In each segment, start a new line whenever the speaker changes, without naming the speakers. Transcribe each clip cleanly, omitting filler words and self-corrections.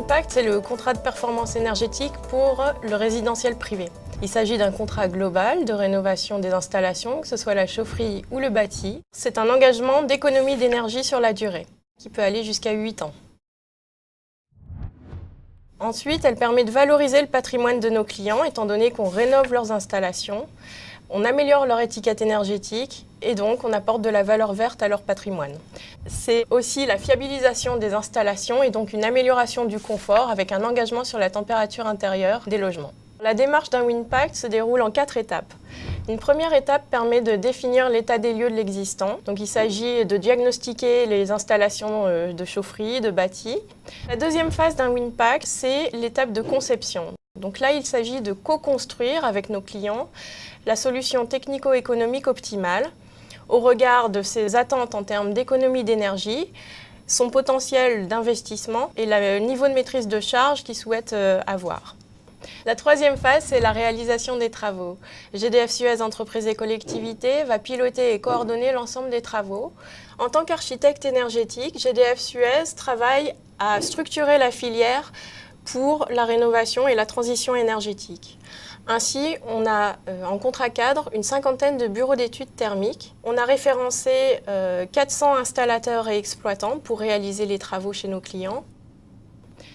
WinPact, c'est le contrat de performance énergétique pour le résidentiel privé. Il s'agit d'un contrat global de rénovation des installations, que ce soit la chaufferie ou le bâti. C'est un engagement d'économie d'énergie sur la durée, qui peut aller jusqu'à 8 ans. Ensuite, elle permet de valoriser le patrimoine de nos clients, étant donné qu'on rénove leurs installations, on améliore leur étiquette énergétique et donc on apporte de la valeur verte à leur patrimoine. C'est aussi la fiabilisation des installations et donc une amélioration du confort avec un engagement sur la température intérieure des logements. La démarche d'un WinPact se déroule en 4 étapes. Une première étape permet de définir l'état des lieux de l'existant. Donc il s'agit de diagnostiquer les installations de chaufferie, de bâti. La deuxième phase d'un WinPact, c'est l'étape de conception. Donc là, il s'agit de co-construire avec nos clients la solution technico-économique optimale au regard de ses attentes en termes d'économie d'énergie, son potentiel d'investissement et le niveau de maîtrise de charge qu'il souhaite avoir. La troisième phase, c'est la réalisation des travaux. GDF Suez Entreprises et Collectivités va piloter et coordonner l'ensemble des travaux. En tant qu'architecte énergétique, GDF Suez travaille à structurer la filière pour la rénovation et la transition énergétique. Ainsi, on a en contrat cadre une cinquantaine de bureaux d'études thermiques. On a référencé 400 installateurs et exploitants pour réaliser les travaux chez nos clients.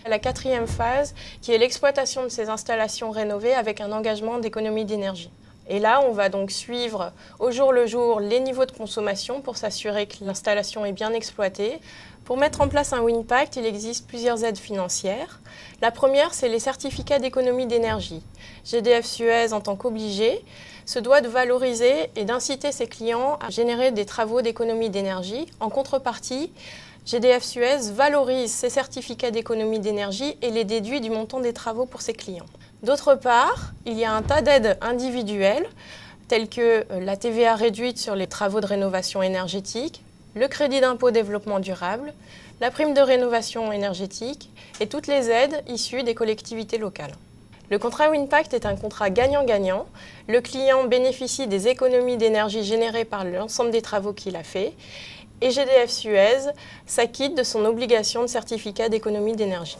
La quatrième phase, qui est l'exploitation de ces installations rénovées avec un engagement d'économie d'énergie. Et là, on va donc suivre au jour le jour les niveaux de consommation pour s'assurer que l'installation est bien exploitée. Pour mettre en place un WinPact, il existe plusieurs aides financières. La première, c'est les certificats d'économie d'énergie. GDF Suez, en tant qu'obligé, se doit de valoriser et d'inciter ses clients à générer des travaux d'économie d'énergie. En contrepartie, GDF Suez valorise ces certificats d'économie d'énergie et les déduit du montant des travaux pour ses clients. D'autre part, il y a un tas d'aides individuelles, telles que la TVA réduite sur les travaux de rénovation énergétique, le crédit d'impôt développement durable, la prime de rénovation énergétique et toutes les aides issues des collectivités locales. Le contrat WinPact est un contrat gagnant-gagnant. Le client bénéficie des économies d'énergie générées par l'ensemble des travaux qu'il a fait et GDF Suez s'acquitte de son obligation de certificat d'économie d'énergie.